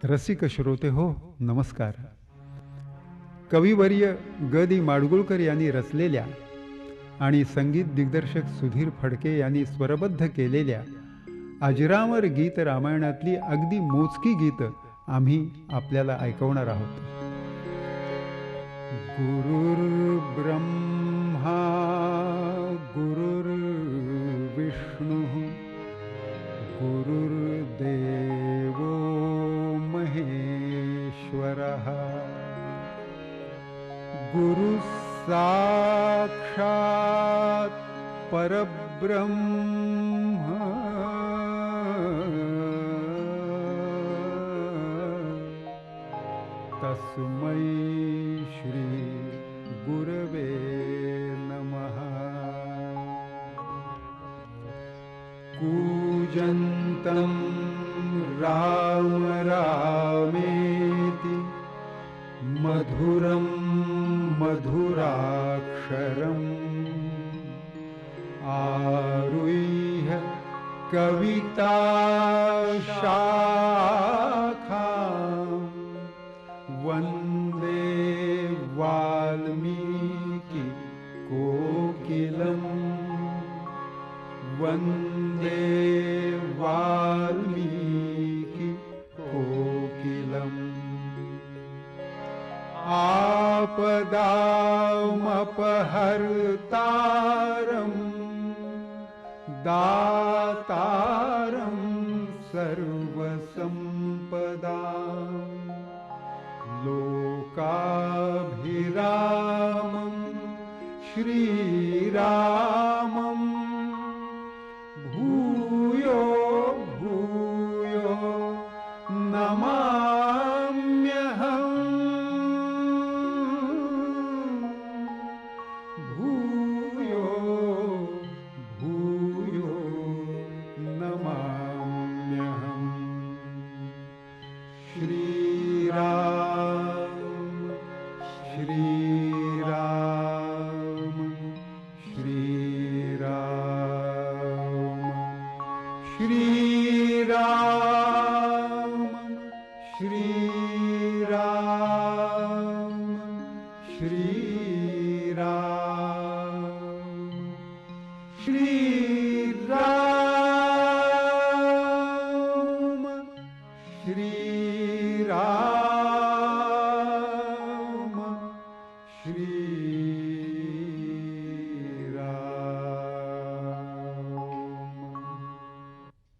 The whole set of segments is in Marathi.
रसिक श्रोते हो, नमस्कार. कविवर्य ग दी माडगुळकर यांनी रचलेल्या आणि संगीत दिग्दर्शक सुधीर फडके यांनी स्वरबद्ध केलेल्या अजरामर गीत रामायणातली अगदी मोजकी गीत आम्ही आपल्याला ऐकवणार आहोत. गुरुर्ब्रह्मा गुरुर्विष्णू गुरुर्देवो महेश्वरः गुरु साक्षात् परब्रह्म तस्मै श्री गुरवे नमः. कूजन्तं राम रामेति मधुरं मधुराक्षरम् आरुह्य कविताशाखां वन्दे वाल्मीकि कोकिलम् वन्दे वाल्मीकि कोकिलम्. आपदामपहर्तारं दातारं सर्वसम्पदां लोकाभिरामं श्रीरामं भूयो भूयो नमाम्यहम्. भूयो भूयो नमाम्यहम्. श्रीराम श्रीराम श्रीराम श्रीराम श्रीराम श्रीराम श्रीराम श्रीराम श्रीराम.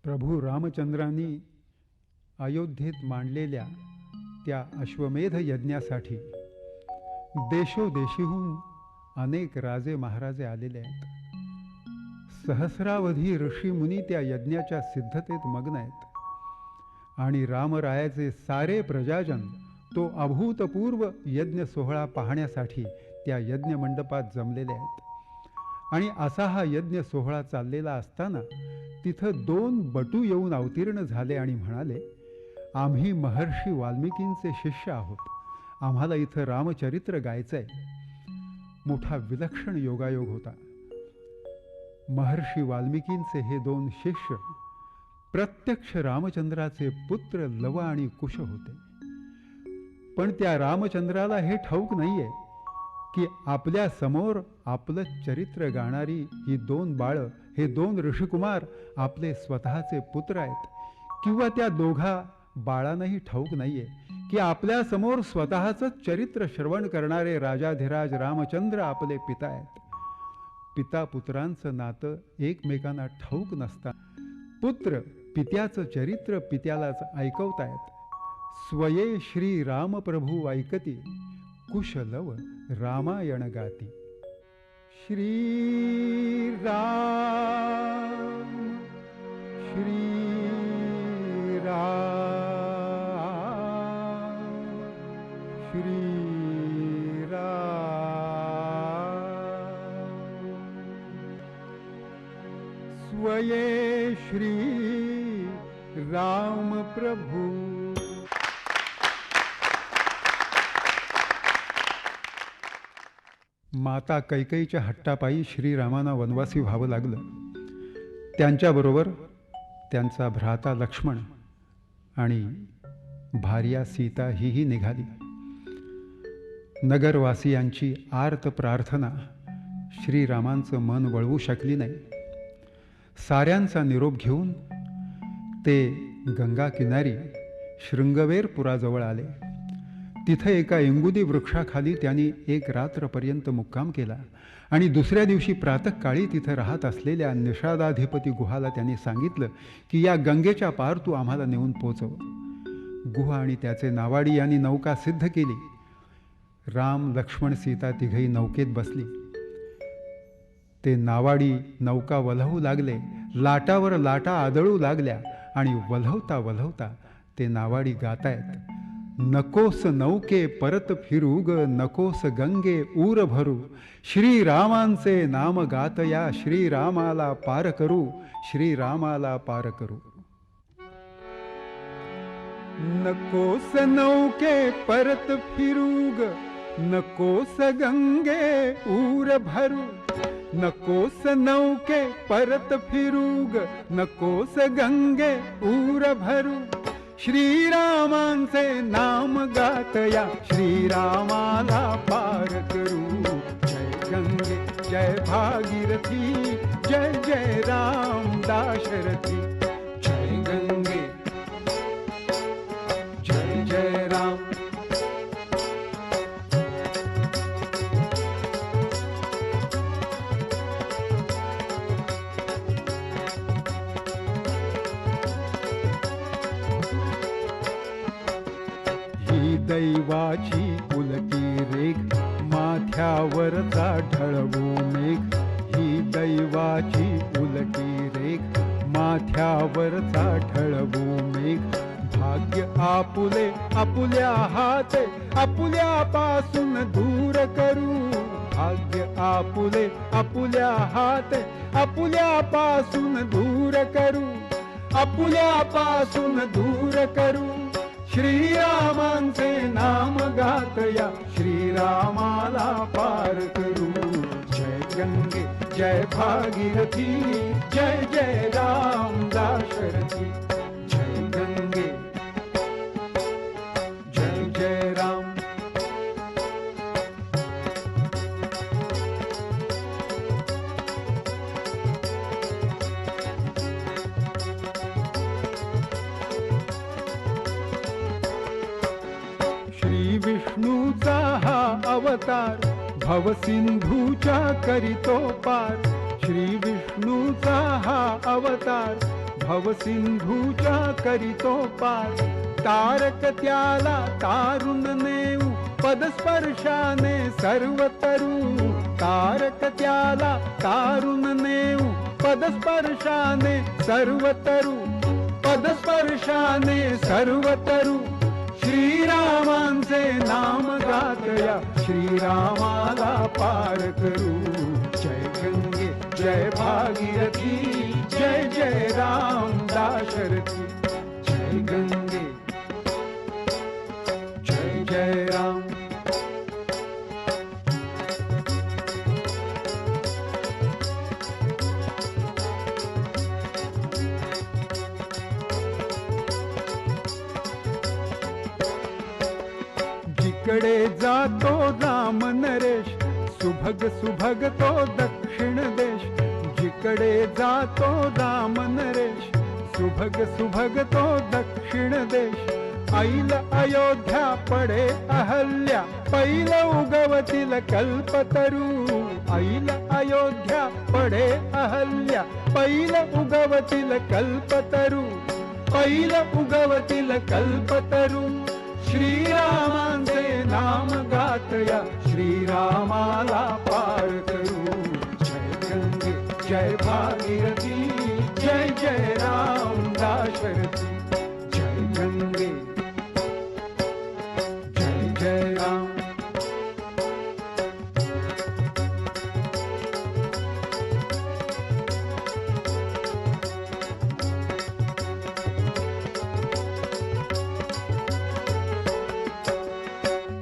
प्रभू रामचंद्रांनी अयोध्येत मांडलेल्या त्या अश्वमेध यज्ञासाठी देशोदेशीहून अनेक राजे महाराजे आलेले आहेत. सहस्रावधी ऋषीमुनी त्या यज्ञाच्या सिद्धतेत मग्न आहेत आणि रामरायाचे सारे प्रजाजन तो अभूतपूर्व यज्ञ सोहळा पाहण्यासाठी त्या यज्ञ मंडपात जमलेले आहेत. आणि असा हा यज्ञ सोहळा चाललेला असताना तिथं दोन बटू येऊन अवतीर्ण झाले आणि म्हणाले, आम्ही महर्षी वाल्मिकींचे शिष्य आहोत, आम्हाला इथं रामचरित्र गायचंय. मोठा विलक्षण योगायोग होता. महर्षी वाल्मिकींचे हे दोन शिष्य प्रत्यक्ष रामचंद्राचे पुत्र लव आणि कुश होते. पण त्या रामचंद्राला हे ठाऊक नाहीये की आपल्या समोर आपलं चरित्र गाणारी ही दोन बाळं, हे दोन ऋषिकुमार आपले स्वतःचे पुत्र आहेत. किंवा त्या दोघा बाळांनाही ठाऊक नाहीये की आपल्या समोर स्वतःचं चरित्र श्रवण करणारे राजाधिराज रामचंद्र आपले पिता आहेत. पिता पुत्रांचं नातं एकमेकांना ठाऊक नसता पुत्र पित्याचं चरित्र पित्यालाच ऐकवतायत. स्वये श्री राम प्रभू ऐकती कुशलव रामायण गाती. श्री राम श्री राम श्री राम. स्वये श्री राम प्रभू. माता कैकेयीच्या हट्टापायी श्रीरामांना वनवासी व्हावं लागलं. त्यांच्याबरोबर त्यांचा भ्राता लक्ष्मण आणि भार्या सीता हीही निघाली. नगरवासियांची आर्त प्रार्थना श्रीरामांचं मन वळवू शकली नाही. साऱ्यांचा निरोप घेऊन ते गंगा किनारी शृंगवेरपुराजवळ आले. तिथं एका इंगुदी वृक्षाखाली त्यांनी एक रात्रपर्यंत मुक्काम केला आणि दुसऱ्या दिवशी प्रातःकाळी तिथं राहत असलेल्या निषादाधिपती गुहाला त्यांनी सांगितलं की या गंगेच्या पार तू आम्हाला नेऊन पोचव. गुहा आणि त्याचे नावाडी यांनी नौका सिद्ध केली. राम लक्ष्मण सीता तिघही नौकेत बसली. ते नावाडी नौका वल्हवू लागले. लाटावर लाटा आदळू लागल्या आणि वल्हवता वल्हवता ते नावाडी गातायत. नकोस नौके परत फिरू ग, नकोस गंगे ऊर भरू, श्रीरामांचे नाम गातया, श्रीरामाला पार करू, श्रीरामाला पार करू. नकोस नौके परत फिरू ग, नकोस गंगे ऊर भरू, नकोस नौके परत फिरू ग, नकोस गंगे ऊर भरू, श्रीरामांचे नाम गातया, श्रीरामाला पार करू. जय गंगे जय भागीरथी, जय जय राम दाशरथी. जय गंगे जय जय राम. दैवाची उलटी रेख, माथ्यावरचा ढळवू मेघ. ही दैवाची उलटी रेख, माथ्यावरचा ढळवू मेघ. भाग्य आपुले आपुल्या हाते, आपुल्यापासून दूर करू. भाग्य आपुले आपुल्या हाते, आपुल्यापासून दूर करू, आपुल्यापासून दूर करू. श्रीरामांचे नाम गातया, श्रीरामाला पार करू. जय गंगे जय भागीरथी, जय जय राम दाशरथी. जय गंगे जय जय राम. विष्णूचा हा अवतार, भवसिंधूच्या करितो पार. श्री विष्णूचा हा अवतार, भवसिंधूच्या करितो पार. तारक त्याला तारुण नेऊ, पदस्पर्शाने सर्वतरू. तारक त्याला तारुण नेऊ, पदस्पर्शाने सर्वतरू, पदस्पर्शाने सर्वतरू. श्रीरामांचे नाम गातया, श्रीरामाला पार करू. जय गंगे जय भागीरथी, जय जय राम दाशरथी. जय गंगे जय जय राम. जिकडे जातो राम नरेश, सुभग सुभग तो दक्षिण देश. जिकडे जातो राम नरेश, सुभग सुभग तो दक्षिण देश. ऐल अयोध्या पडे अहल्या, पैल उगवतील कल्पतरू. ऐल अयोध्या पडे अहल्या, पैल उगवतील कल्पतरू, पैल उगवतील कल्पतरू. श्रीरामांचे नाम गातया, श्रीरामाला पार करू. जय गंगे जय भागीरथी, जय जय राम दाशरथी. जय गंगे जय जय राम.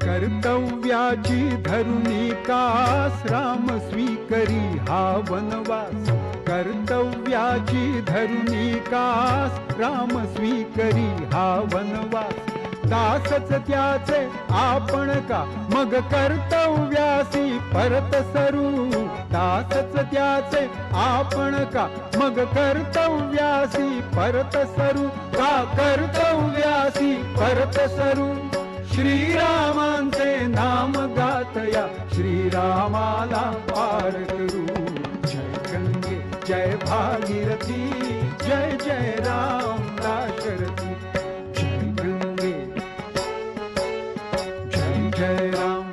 कर्तव्याची धरुणी कास, राम स्वीकरी हा वनवास. कर्तव्याची धरुणी कास, राम स्वीकरी हा वनवास. दासच त्याचे आपण का मग कर्तव्यासी परत सरू. दासच त्याचे आपण का मग कर्तव्यासी परत सरू. का कर्तव्यासी परत सरू. श्रीरामांचे नाम गातया श्रीरामाला पार करू. जय गंगे जय भागीरथी जय जय राम दाशरथी. जय गंगे जय जय राम.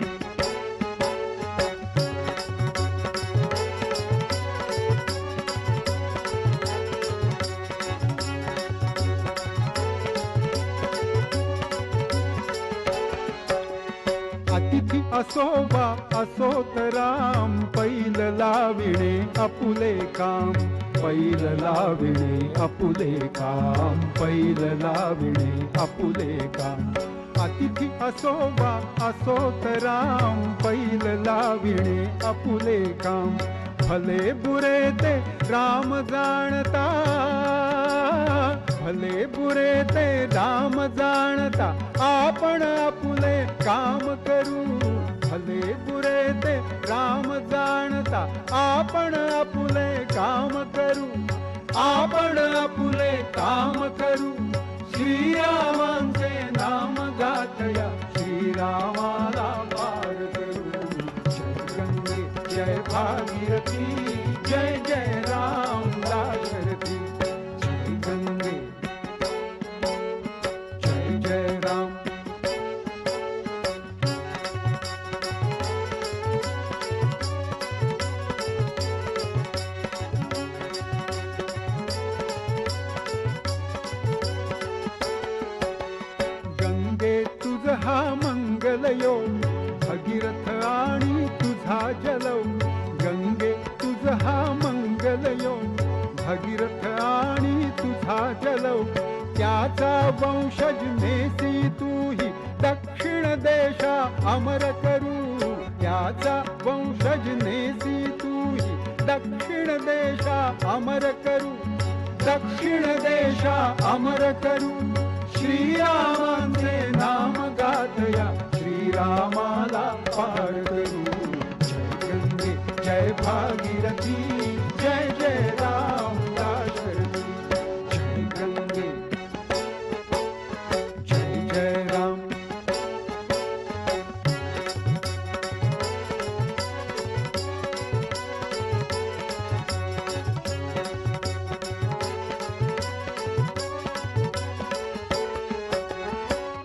अतिथी असो वा असोत राम पैल लाविणे आपुले काम. पैल लाविणे आपुले काम. पैल लाविणे आपुले काम. अतिथी असो वा असोत राम पैल लाविणे आपुले काम. भले बुरे ते राम जाणता. भले बुरे ते राम जाणता आपण आपुले काम करू. भले बुरे ते राम जाणता आपण आपुले काम करू. आपण आपुले काम करू. श्रीरामांचे नाम गातया श्रीरामाला पार करू. जय गंगे जय भागीरथी जय जय राम दाशरथी. जय गंगे जय जय राम. हा मंगल योग भगीरथ आणि तुझा जलव. गंगे तुझ हा मंगल योग भगीरथ आणि तुझा जलव. त्याचा वंशज नेसी तूही दक्षिण देशा अमर करू. त्याचा वंशज नेसी तूही दक्षिण देशा अमर करू. दक्षिण देशा अमर करू. श्रीरामांचे नाम गातया श्रीरामाला पार करू. जय गंगे जय भागीरथी जय जय राम दाशरथी. जय गंगे जय जय राम.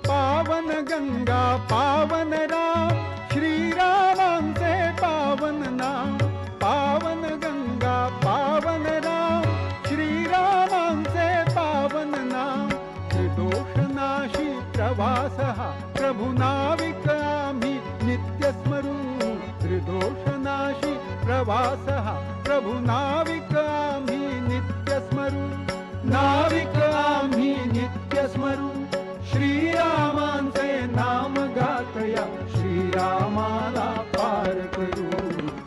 पावन गंगा पावन राम श्रीरामांचे पावन नाम. पावन गंगा पावन राम श्रीरामांचे पावन नाम. त्रिदोषनाशी प्रवास हा प्रभुनाविक आम्ही नित्य स्मरू. त्रिदोषनाशी प्रवास हा प्रभुनाविक आम्ही नित्य स्मरू. नाविक आम्ही नित्य स्मरू. श्रीरामांचे नाम गातया श्रीरामाला पार करू.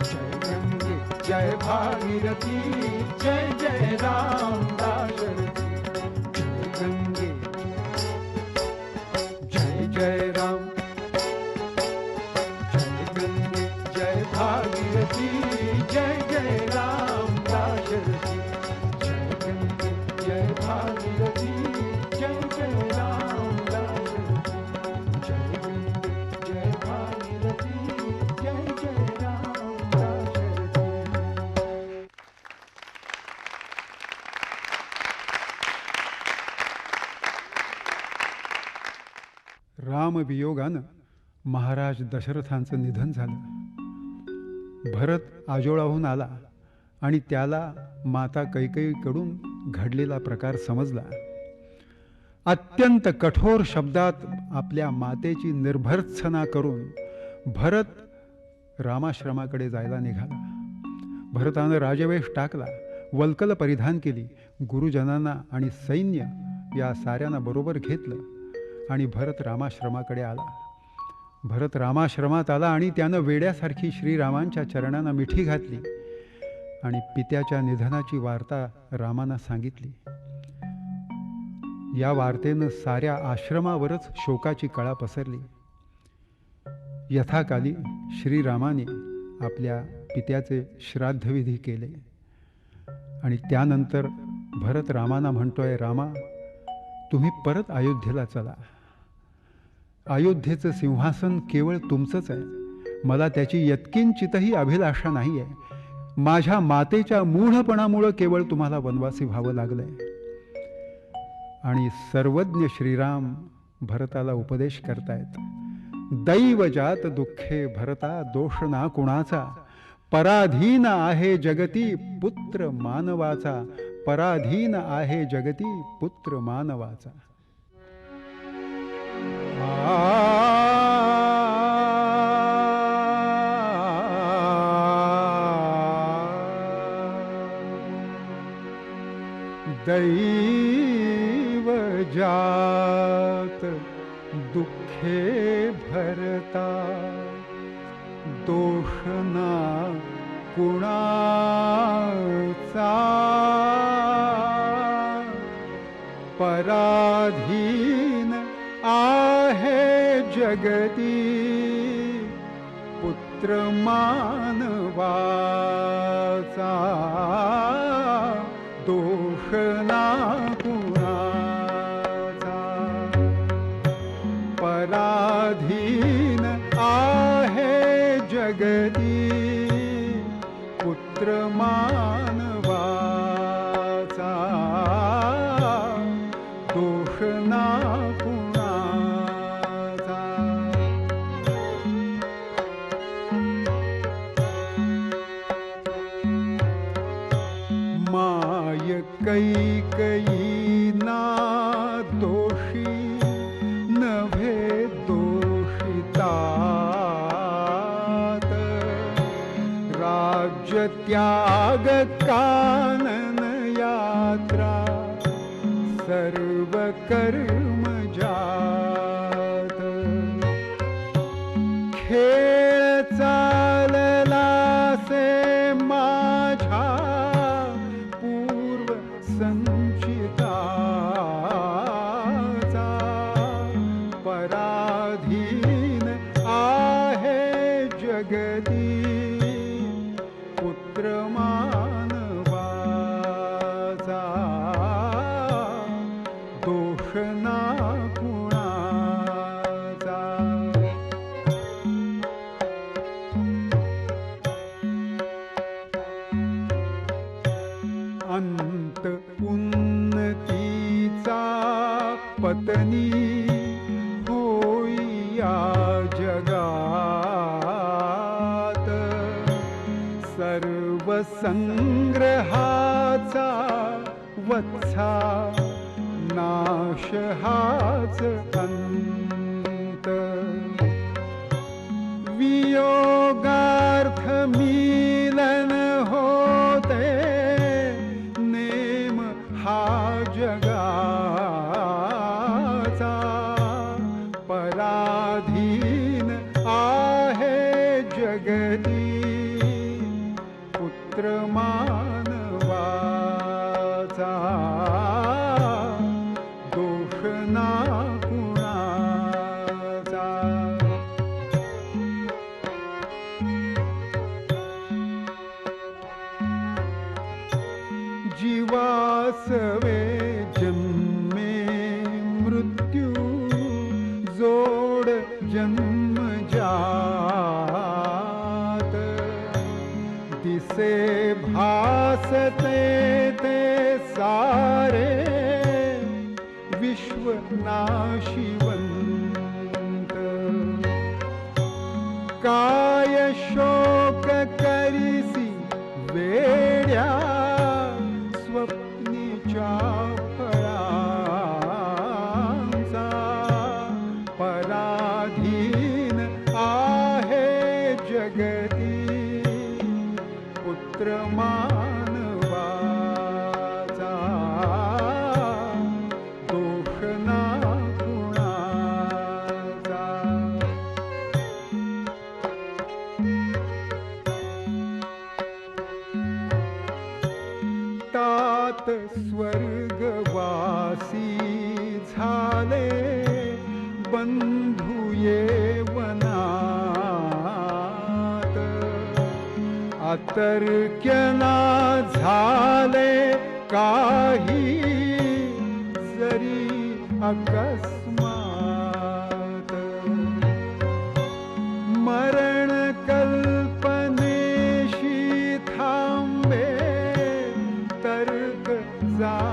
जय गंगे जय भागीरथी जय जय राम दाशरथी. जय गंगे जय जय राम. जय गंगे जय भागीरथी जय जय राम दाशरथी. जय गंगे जय भागीरथी जय जय राम. रामवियोगानं महाराज दशरथांचं निधन झालं. भरत आजोळाहून आला आणि त्याला माता कैकेयीकडून घडलेला प्रकार समजला. अत्यंत कठोर शब्दात आपल्या मातेची निर्भर्त्सना करून भरत रामाश्रमाकडे जायला निघाला. भरतानं राजवेश टाकला, वल्कल परिधान केली, गुरुजनांना आणि सैन्य या साऱ्यांना बरोबर घेतलं आणि भरत रामाश्रमाकडे आला. भरत रामाश्रमात आला आणि त्यानं वेड्यासारखी श्रीरामांच्या चरणांना मिठी घातली आणि पित्याच्या निधनाची वार्ता रामांना सांगितली. या वार्तेनं साऱ्या आश्रमावरच शोकाची कळा पसरली. यथाकाली श्रीरामाने आपल्या पित्याचे श्राद्धविधी केले आणि त्यानंतर भरत रामाना म्हणतोय, रामा, तुम्ही परत अयोध्येला चला. अयोध्येचं सिंहासन केवळ तुमचंच आहे. मला त्याची यत्किंचितही अभिलाषा नाही आहे. माझ्या मातेच्या मूढपणामुळं केवळ तुम्हाला वनवासी व्हावं लागलंय. आणि सर्वज्ञ श्रीराम भरताला उपदेश करतायत, दैवजात दुःखे भरता दोष ना कुणाचा, पराधीन आहे जगती पुत्र मानवाचा, पराधीन आहे जगती पुत्र मानवाचा. दैवजात दुःखे भरता दोष ना कुणाचा, पराधीन आहे जगती पुत्र मानवाचा, दोष ना कुणाचा. पराधीन आहे जगती पुत्र मानवाचा, दोष ना कुणाचा. माय कैकयी ना दोषी नभे दोषितात, राज्य त्याग कानन यात्रा सर्व कर्म जात. खेळ चालला से माझा पूर्व संचिताचा, पराधीन आहे जगती पुत्र मानवाचा, दोष ना कुणाचा. अंत उन्नतीचा पत्नी होई या जगात, सर्व संग्रहाचा वत्सा नाश हाच अंत. वियोगार्थ मिलन होते नेम हा जगाचा, पराधीन आहे जगती पुत्र मानवाचा, दोष ना कुणाचा. जीवासवे जन्मे मृत्यू जोड जन्मजात, दिसे भासते ते सारे विश्व नाशिवंत. काय शोक करिसी वेड्या स्वप्नीच्या फळांचा, पराधीन आहे जगती पुत्र मानवाचा, दोष ना कुणाचा. तात स्वर्गवासी बंधू येवनात अतर्क्यना झाले काही जरी अकस्मात मरण कल्पनेशी थांबे तर्क जाणत्यांचा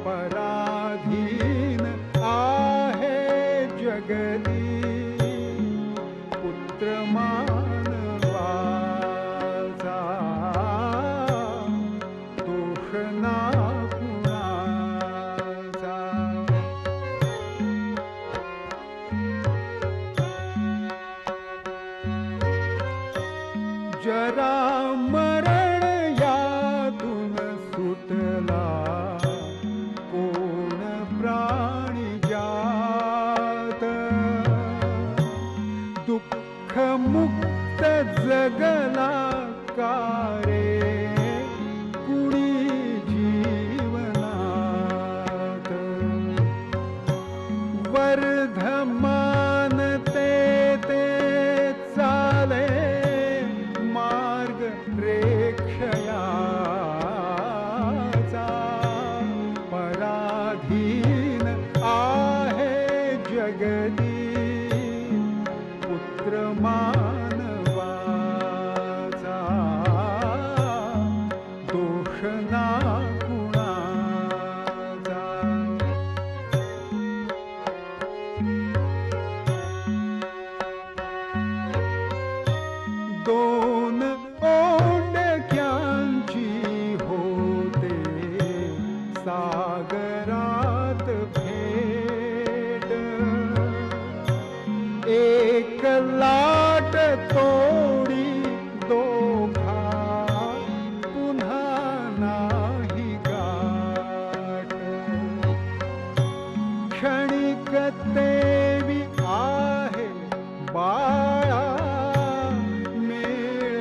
पराधीन आहे जगती पुत्र मानवाचा दोष ना कुणाचा जरा मरण यातून सुटला कोण प्राणी जात दुःख मुक्त जगला कारे कुणी जीवनात वर्धमान ते चाले मार्ग प्रेक्षयाचा पराधीन आहे जगती पुत्र मानवाचा दोष ना कुणाचा दोन ओंडक्यांची होते सागरात भेट एक लाट तोडी दोघा पुन्हा नाही गाठ क्षणिक तेवी आहे बाळा मेळ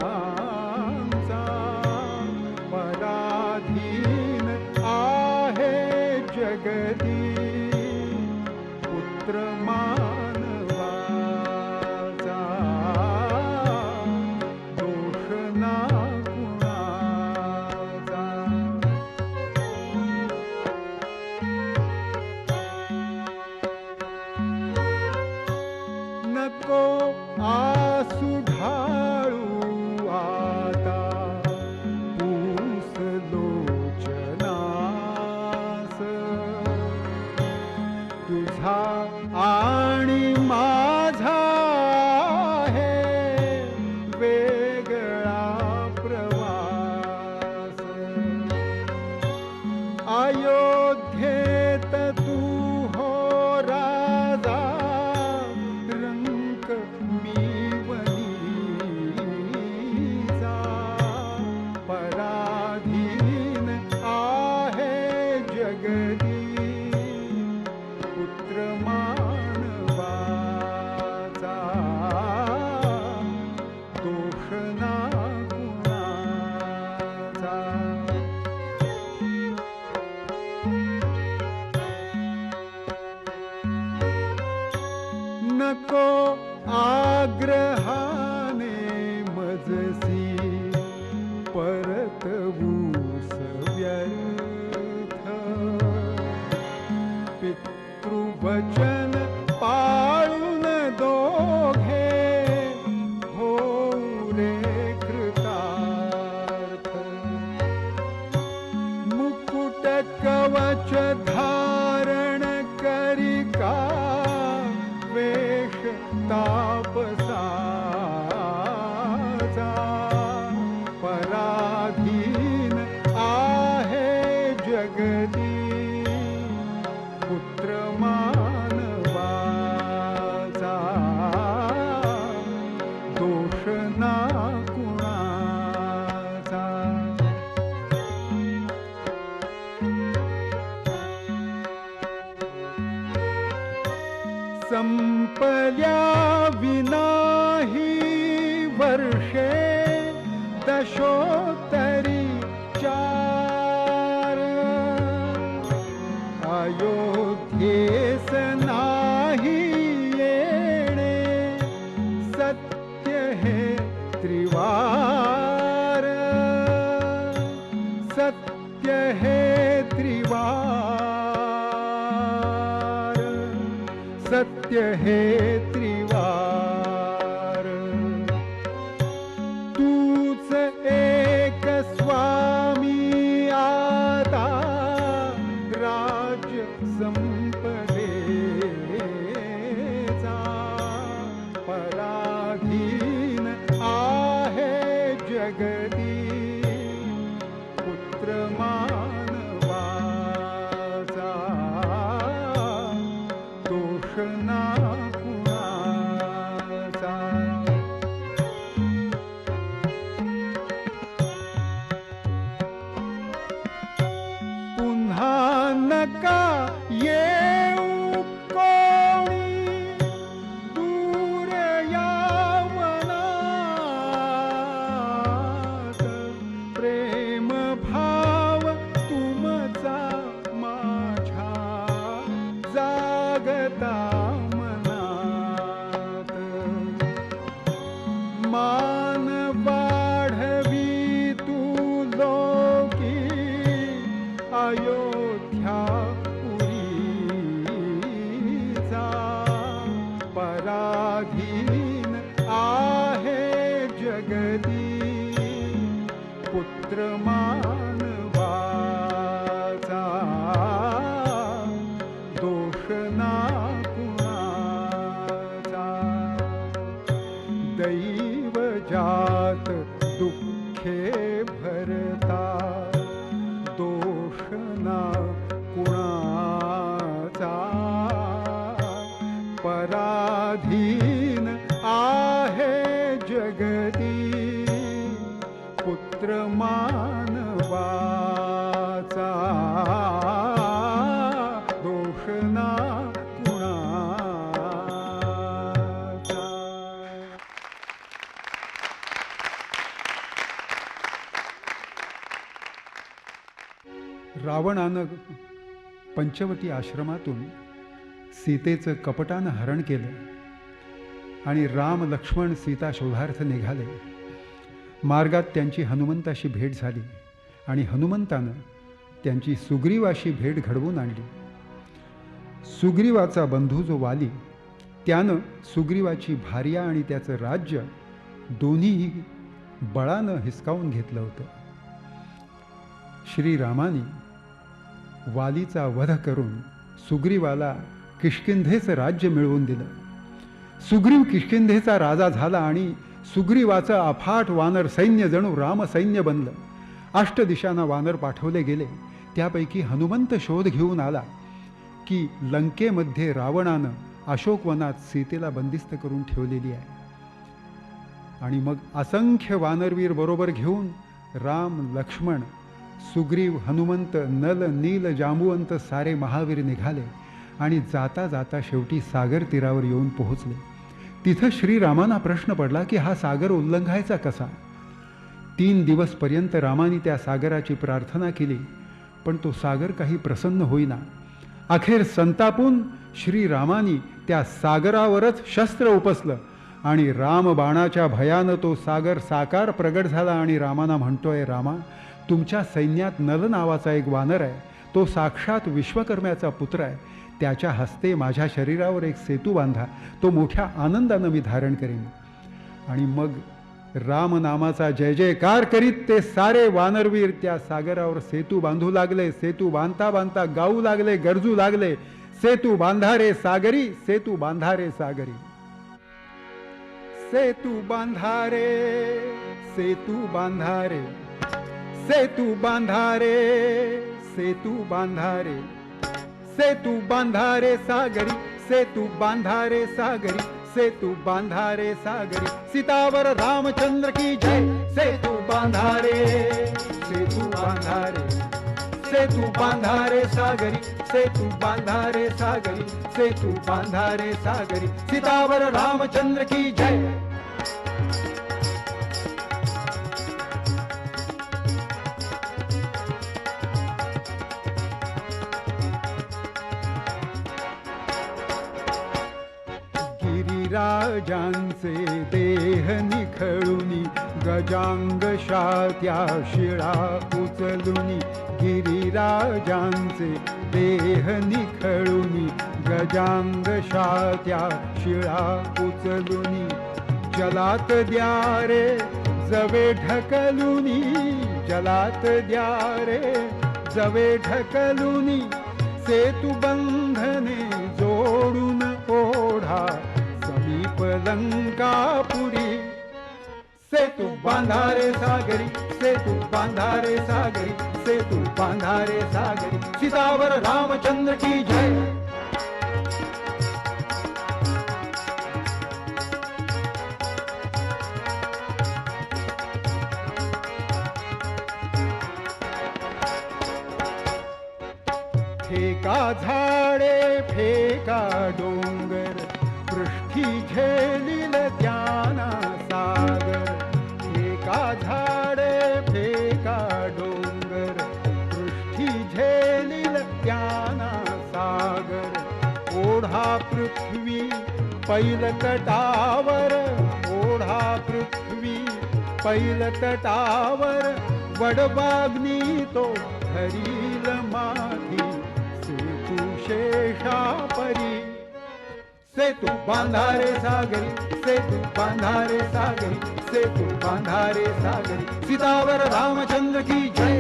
माणसांचा पराधीन आहे जगती पुत्र मानवाचा दोष ना कुणाचा नको आसू ढाळू आता पूस लोचनास तुझा आणि माझा आहे वेगळा प्रवास अयोध्येत तू हो राजा रंक मी वनीचा पराधीन आहे जगती पुत्र मानवाचा दोष ना कुणाचा नको आग्रहाने मजसी परतवूस व्यर्थ पितृवचन पाळून दोघे होऊ रे कृतार्थ मुकुट कवच धारण करिका वेश तापसाचा पराधीन आहे जगती पुत्र मानवाचा दोष ना कुणाचा संपल्या विनाही वर्षे दशोत्तरी 4 नित्य हे त्रिवार तूच एक स्वामी आता राज्य संपदेचा पराधीन आहे जगती पुत्र मानवाचा दोष ना कुणाचा पुन्हा नका येऊ कोणी दूर यावनात प्रेम भाव तुमचा माझ्या जागता मनात मान वाढवी तू लोकी अयोध्या पुरीचा पराधीन आहे जगती पुत्र मानवाचा दोष ना कुणाचा दैव जात दुःखे भरता दोष ना कुणाचा पराधीन आहे जगती पुत्र मानवाचा दोष ना कुणाचा. रावणानं पंचवटी आश्रमातून सीतेचं कपटानं हरण केलं आणि राम लक्ष्मण सीता शोधार्थ निघाले. मार्गात त्यांची हनुमंताशी भेट झाली आणि हनुमंतानं त्यांची सुग्रीवाशी भेट घडवून आणली. सुग्रीवाचा बंधू जो वाली त्यानं सुग्रीवाची भार्या आणि त्याचं राज्य दोन्हीही बळानं हिसकावून घेतलं होतं. श्रीरामाने वालीचा वध करून सुग्रीवाला किष्किंधेचं राज्य मिळवून दिलं. सुग्रीव किष्किंधेचा राजा झाला आणि सुग्रीवाचं अफाट वानर सैन्य जणू रामसैन्य बनलं. 8 दिशांना वानर पाठवले गेले. त्यापैकी हनुमंत शोध घेऊन आला की लंकेमध्ये रावणानं अशोकवनात सीतेला बंदिस्त करून ठेवलेली आहे. आणि मग असंख्य वानरवीर बरोबर घेऊन राम लक्ष्मण सुग्रीव हनुमंत नल नील जांबुवंत सारे महावीर निघाले आणि जाता जाता शेवटी सागर तीरावर येऊन पोहोचले. तिथं श्रीरामांना प्रश्न पडला की हा सागर उल्लंघायचा कसा. 3 दिवसपर्यंत रामाने त्या सागराची प्रार्थना केली पण तो सागर काही प्रसन्न होईना. अखेर संतापून श्रीरामानी त्या सागरावरच शस्त्र उपसलं आणि रामबाणाच्या भयानं तो सागर साकार प्रगट झाला आणि रामाना म्हणतोय, रामा तुमच्या सैन्यात नल नावाचा एक वानर आहे. तो साक्षात विश्वकर्म्याचा पुत्र आहे. त्याच्या हस्ते माझ्या शरीरावर एक सेतू बांधा. तो मोठ्या आनंदानं मी धारण करेन. आणि मग रामनामाचा जय जयकार करीत ते सारे वानरवीर त्या सागरावर सेतू बांधू लागले. सेतू बांधता बांधता गाऊ लागले, गरजू लागले, सेतू बांधा रे सागरी, सेतू बांधा रे सागरी. सेतू बांधा रे, सेतू बांधा रे, सेतू बांधा रे, सेतू बांधा रे, सेतू बांधा रे सागरी, सेतू बांधा रे सागरी, सेतू बांधा रे सागरी. सीतावर रामचंद्र की जय. सेतू बांधा रे, सेतू बांधा रे, सेतू बांधा रे सागरी, सेतू बांधा रे सागरी, सेतू बांधा रे सागरी. सीतावर रामचंद्र की जय. गिरिराजांचे देह निखळुनी, गजांग शात्या शिळा उचलुनी. गिरी राजांचे देह निखळुनी गजांग शात्या शिळा उचलुनी जलात द्या रे जवे ढकलुनी जलात द्या रे जवे ढकलुनी सेतु बंधने जोडून ओढा समीप लंकापुरी सेतु बांधारे सागरी सेतु बांधारे सागरी सेतु बांधारे सागरी सीतावर रामचंद्र की जय। फेका झाडे फेका डोंगर पृष्ठी झेलिल ज्ञाना सागर फेका झाडे फेका डोंगर पृष्ठी झेलिल ज्ञाना सागर ओढा पृथ्वी पैल तटावर ओढा पृथ्वी पैल तटावर वडवाग्नी तो धरील माथी शेषा परी सेतु बांधारे सागरी सेतु बांधारे सागरी सेतु बांधारे सागरी सीतावर रामचंद्र की जय।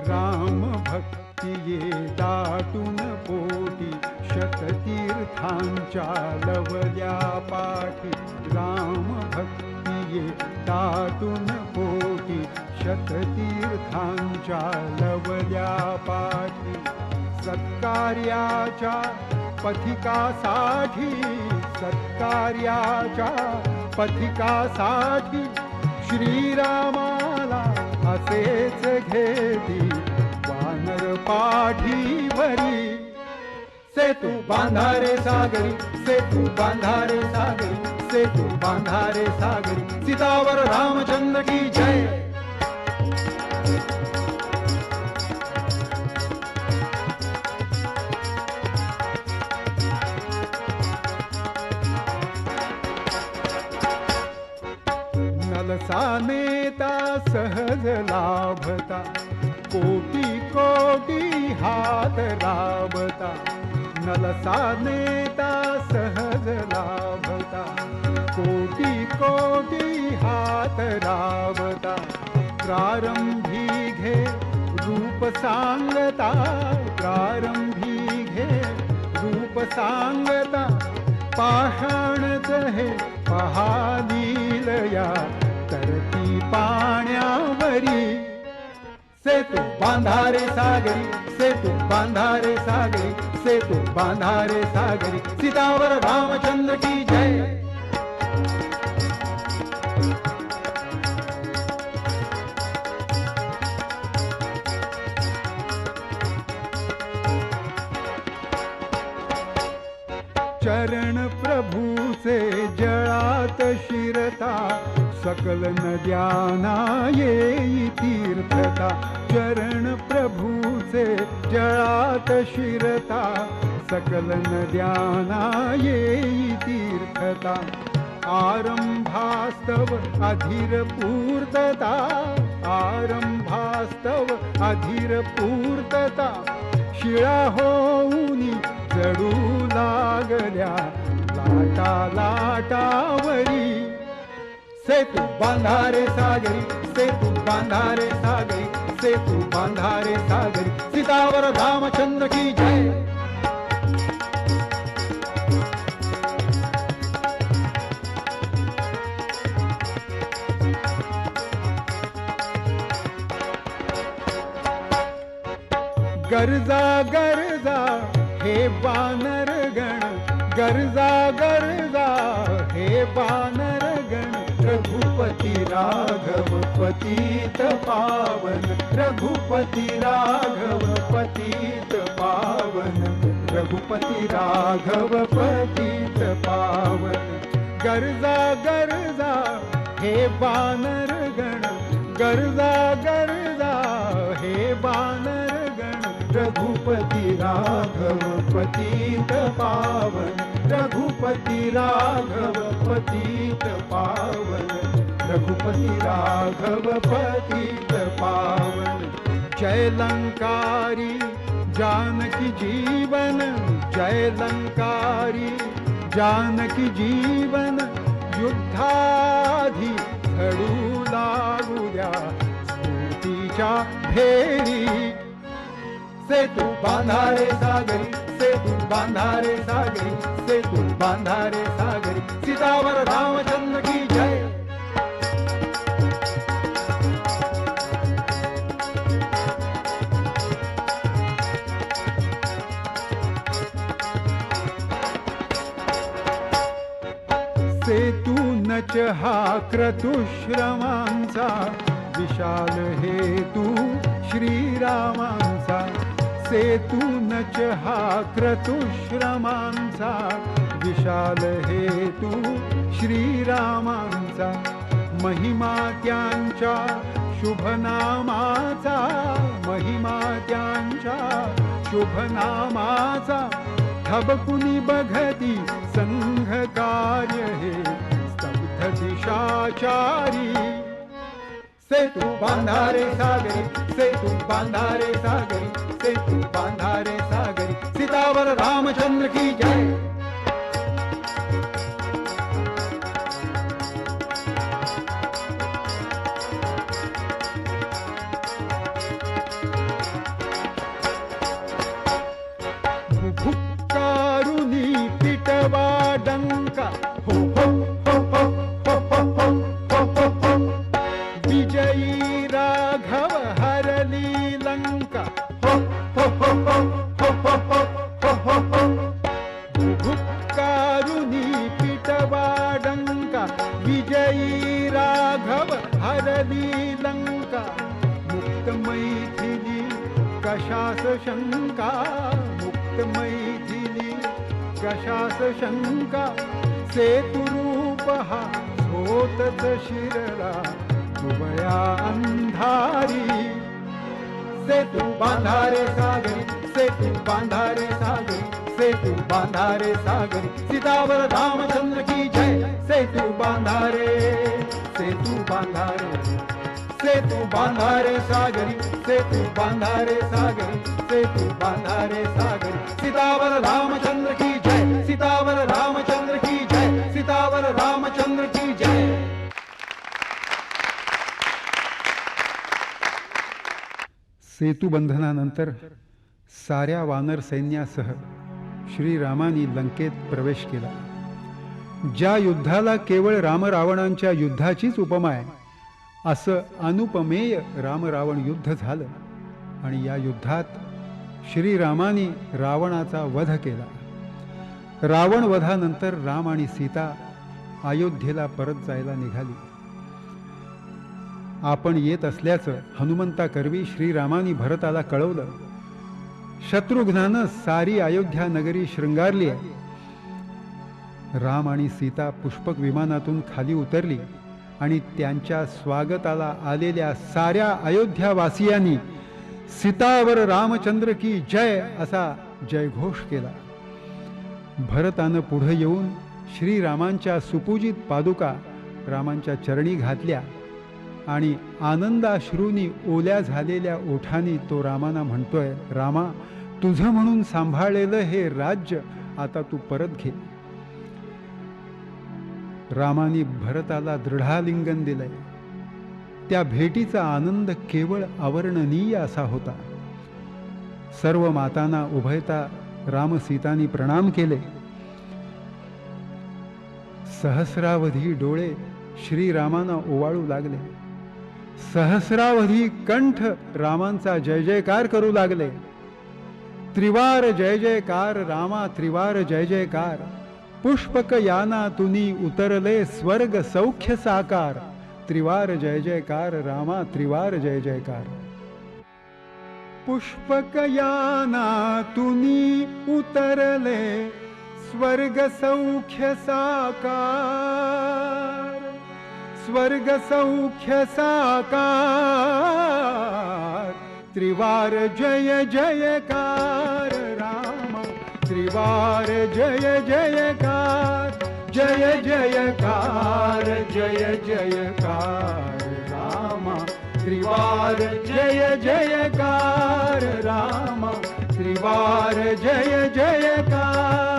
राम भक्ती ये दाटून पोटी शततीर्थांच्या लवल्या पाठी राम भक्ती ये दाटून पोटी शततीर्थांच्या लवल्या पाठी सत्कार्याच्या पथिकासाठी सत्कार्याच्या पथिकासाठी श्रीरामाला असेच घेती वानर पाठी भरी सेतु बांधारे सागरी सेतु बांधारे सागरी सेतु बांधारे सागरी सीतावर रामचंद्र की जय। नलसा नेता सहज लाभता कोटी कोटी हात राबता नलसा नेता सहज लाभता कोटी कोटी हात राबता प्रारंभी घे रूप सांगता प्रारंभी घे रूप सांगता पाषाणच हे पहालीलया तरती पाण्यावरी सेतु बांधारे सागरी सेतु बांधारे सागरी सेतु बांधारे सागरी सीतावर रामचंद्र की जय। चरण प्रभु से जळात शिरता सकल नद्यांना येई तीर्थता चरण प्रभु से जळात शिरता सकल नद्यांना येई तीर्थता आरंभास्तव अधीर पूर्तता आरंभास्तव अधीर पूर्तता शिळा होऊनी जडू लागल्या लाटा लाटावरी सेतु बांधारे सागरी सेतु बांधारे सागरी सेतु बांधारे सागरी सीतावर रामचंद्र की जय। गरजा गरजा हे वानरगण गरजा गरजा हे वानरगण रघुपति राघव पतित पावन रघुपति राघव पतित पावन रघुपति राघव पतित पावन गरजा गरजा हे वानरगण गरजा गरजा हे वानरगण रघुपति राघव पतित पावन, रघुपति राघव पतित पावन, रघुपति राघव पतित पावन। जय लंकारी जानकी जीवन, जय लंकारी जानकी जीवन, युद्धाधी घडू लागू द्या स्फूर्तीच्या भेरी। सेतू बांधारे सागरी, सेतू बांधारे सागरी, सेतू बांधारे सागरी, सीतावर रामचंद्र की जय। सेतू नच हा क्रतुश्रमांचा, विशाल हेतू श्रीरामांचा। सेतू नच हा क्रतुश्रमांचा, विशाल हेतू श्रीरामांचा। महिमा त्यांच्या शुभनामाचा, महिमा त्यांच्या शुभनामाचा। ठबकुनी बघती संघ कार्य हे स्तब्ध दिशाचारी। सेतू बांधारे सागरी, सेतू बांधारे सागरी, सेतू बांधारे सागरी, सीतावर रामचंद्र की जय। भुक्कारुनी पिटवा डंका, हो हो हो हो हो हो हो हो हो। विजयी राघव हरली लंका, हो हो हो हो हो हो हो हो हो। भुक्कारुनी पिटवा डंका, विजयी राघव हरली लंका। मुक्त मैथिली कशास शंका, मुक्त मैथिली कशास शंका। सेतू रूप हा होतच शिरला उभया अंधारी। सेतू बांधारे सागरी, सेतू बांधारे सागरी, सेतू बांधारे सागरी, सीतावर रामचंद्र की जय। सेतू बांधारे, सेतू बांधारे, सेतू बांधारे सागरी, सेतू बांधारे सागरी, सेतू बांधारे सागरी, सीतावर रामचंद्र की जय। सीतावर रामचंद्र की जय, सीतावर रामचंद्र की जय। सेतुबंधनानंतर साऱ्या वानर सैन्यासह श्रीरामानी लंकेत प्रवेश केला। ज्या युद्धाला केवळ रामरावणांच्या युद्धाचीच उपमा आहे असं अनुपमेय रामरावण युद्ध झालं आणि या युद्धात श्रीरामानी रावणाचा वध केला। रावण वधानंतर राम आणि सीता अयोध्येला परत जायला निघाली। आपण येत असल्याचं हनुमंताकरवी श्रीरामानी भरताला कळवलं। शत्रुघ्नानं सारी अयोध्या नगरी शृंगारली आहे। राम आणि सीता पुष्पक विमानातून खाली उतरली आणि त्यांच्या स्वागताला आलेल्या साऱ्या अयोध्यावासियांनी सीतावर रामचंद्र की जय असा जयघोष केला। भरतानं पुढे येऊन श्रीरामांच्या सुपूजित पादुका रामांच्या चरणी घातल्या आणि आनंदाश्रूंनी ओल्या झालेल्या ओठांनी तो रामाना म्हणतोय, रामा, तुझं म्हणून सांभाळलेलं हे राज्य आता तू परत घे। रामानी भरताला दृढालिंगन दिलंय। त्या भेटीचा आनंद केवळ अवर्णनीय असा होता। सर्व मातांना उभयता राम सीतांनी प्रणाम केले। सहस्रावधी डोळे श्रीरामांना ओवाळू लागले। सहस्रावधी कंठ रामांचा जय जयकार करू लागले। त्रिवार जय जयकार रामा, त्रिवार जय जयकार। पुष्पक याना तुनी उतरले स्वर्ग सौख्य साकार। त्रिवार जय जयकार रामा, त्रिवार जय जयकार। पुष्पक याना तुनी उतरले स्वर्ग सौख्य साकार। स्वर्ग सौख्य साकार। त्रिवार जय जयकार रामा, त्रिवार जय जयकार, जय जयकार जय जयकार रामा, त्रिवार जय जयकार रामा, त्रिवार जय जयकार।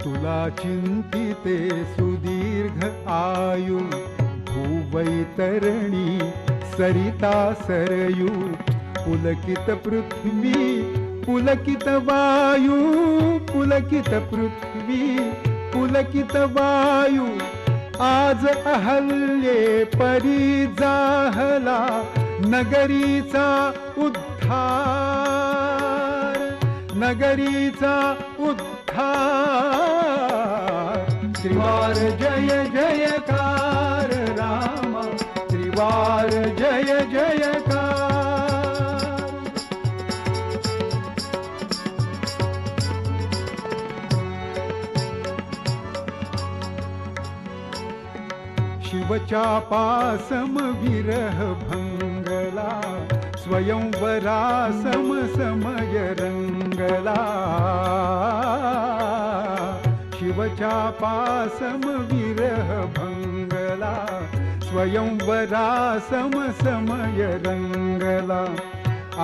तुला चिंतिते सुदीर्घ आयु, भूवैतरणी सरिता सरयू, पुलकित पृथ्वी पुलकित वायू, पुलकित पृथ्वी पुलकित वायू, आज अहल्ये परी जाहला नगरीचा उद्धार, नगरीचा उद्धार। त्रिवार जय जयकार रामा, त्रिवार जय जयकार। शिवचापासम विरह भंगला, स्वयंवरा सम समय रंगला। शिवचापासम विरह भंगला, स्वयंवरा सम समय रंगला।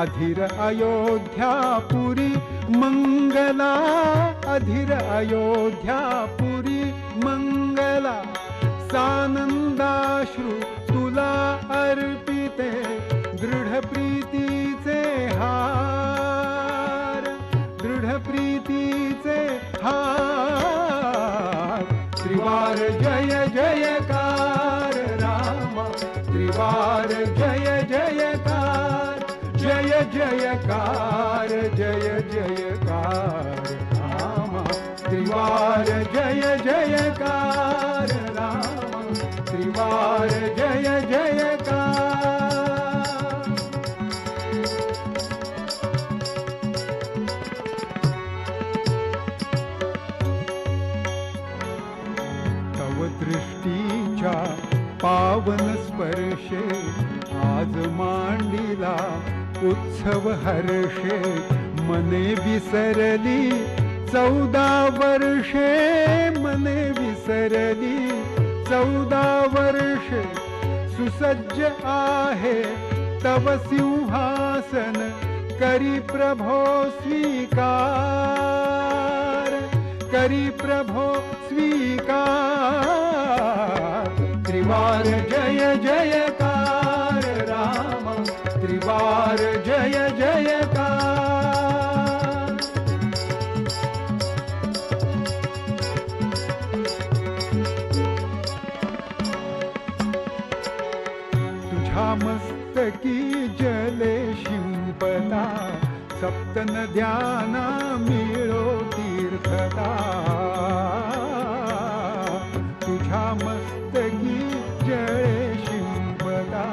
अधीर अयोध्यापुरी मंगला, अधीर अयोध्यापुरी मंगला। सानंदाश्रु तुला अर्पिते, दृढ प्रीतीचे हार, दृढ प्रीतीचे हार। त्रिवार जय जयकार रामा, त्रिवार जय जयकार, जय जयकार जय जयकार रामा, त्रिवार जय जयकार रामा, त्रिवार जय जयकार। तव दृष्टीच्या पावन स्पर्शे, आज मांडिला उत्सव हर्षे। मने विसरली 14 वर्षे, मने विसरली 14 वर्षे। सुसज्ज आहे तव सिंहासन, करी प्रभो स्वीकार, करी प्रभो स्वीकार। त्रिवार जय जयकार रामा, त्रिवार जय जयकार। तुझ्या मस्तकी जले शिंपता, सप्त नद्यांना मिळो तीर्थता। तुझ्या मस्तकी जळे शिंपता,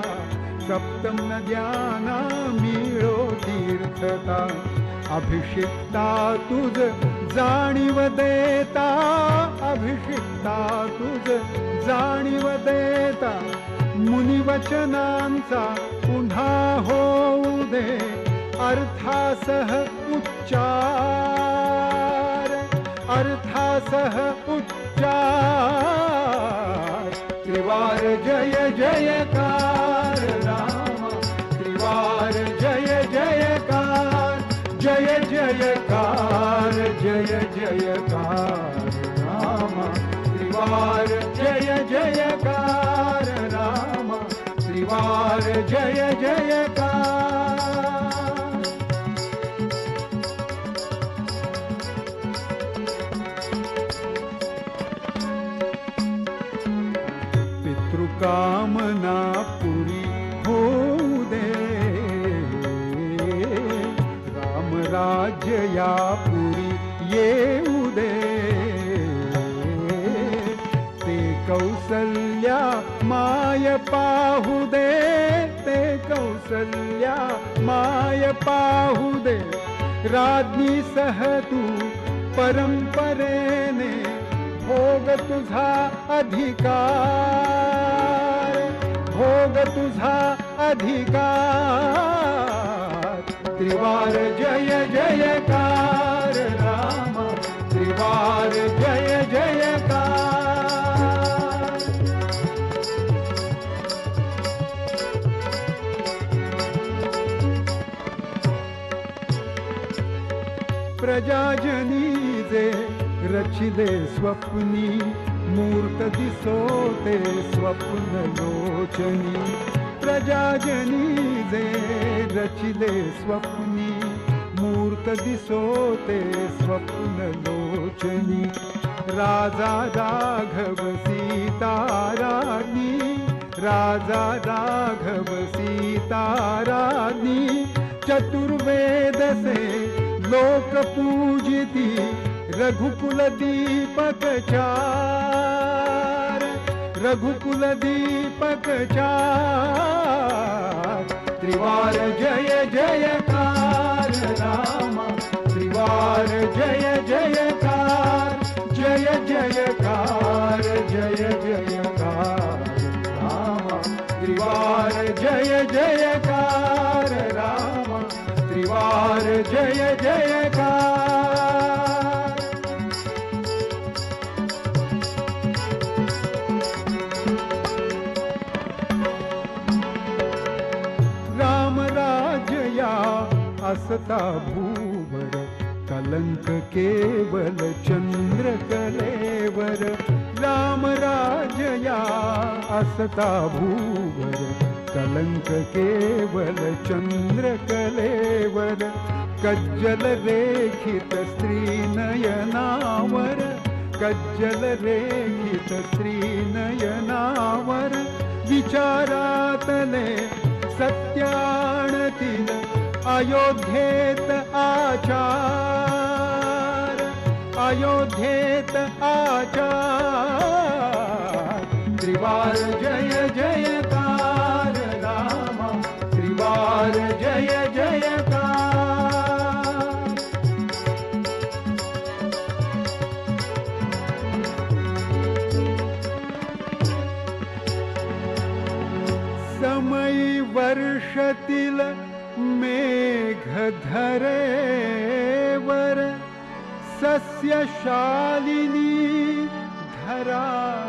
सप्तम नद्यांना मिळो तीर्थता। अभिषिक्ता तुझ जाणीव देता, अभिषिक्ता तुझ जाणीव देता। मुनिवचनांचा पुन्हा होऊ दे, अर्थासह उच्चार, अर्थासह उच्चार। त्रिवार जय जयकार रामा, त्रिवार जय जयकार, जय जयकार जय जयकार रामा, त्रिवार जय जयकार रामा, त्रिवार जय जयकार। पितृकामना पुरी होऊ दे, रामराज्य या पुरी येऊ दे। ते कौसल्या माय पाहू दे, ते कौसल्या माय पाहू दे। राज्ञी सह तू परंपरेने भोग तुझा अधिकार, भोग तुझा अधिकार. त्रिवार जय जयकार राम, त्रिवार जय जयकार. प्रजाजनी जे रचिले स्वप्नी, मूर्त दिसोते स्वप्न लोचनी. प्रजाजनी जे रचिले स्वप्नी, मूर्त दिसोते स्वप्न लोचनी. राजा राघव सीता रानी, राजा राघव सीता रानी. चतुर्वेद से लोक पूजिती, रघुकुल दीपक चार, रघुकुल दीपक चार. त्रिवार जय जयकार राम, त्रिवार जय जयकार. जय जयकार जय जयकार राम, त्रिवार जय जयकार राम, त्रिवार जय जयकार. राम राज्या असता भूवर, कलंक केवल चंद्र कलेवर. राम राज्या असता भूवर, कलंक केवल चंद्र कलेवर. कज्जल रेखित स्त्री नयनावर, कज्जल रेखित स्त्री नयनावर. विचारातले सत्याणतील अयोध्येत आचार, अयोध्येत आचार. त्रिवार जय जयकार राम, त्रिवार जय जयकार. समयी वर्षतील मेघ धरेवर, सस्यशालिनी धरा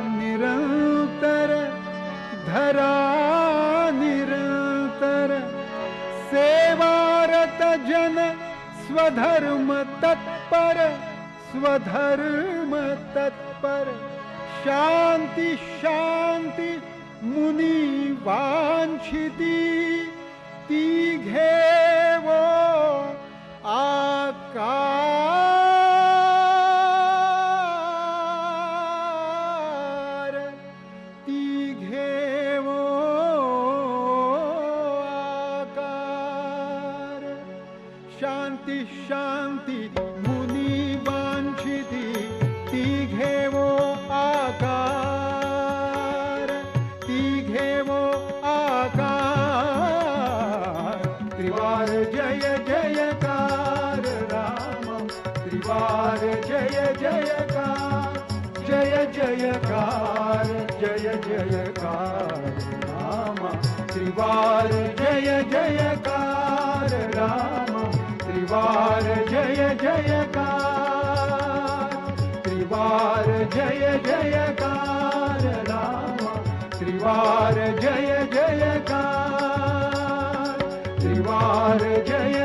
निरंतर, धरा निरंतर. सेवारत जन स्वधर्म तत्पर, स्वधर्म तत्पर. शांती शांती मुनी वांछिती, ती घेवो आकार, ती घेवो आकार. शांती शांती मुनी वांछिती, ती घेवो आकार, ती घेवो आकार. त्रिवार जय जयकार राम, त्रिवार जय जयकार. जय जयकार जय जयकार राम, त्रिवार जय जयकार राम, त्रिवार जय जयकार. त्रिवार जय जयकार राम, त्रिवार जय जयकार. त्रिवार जय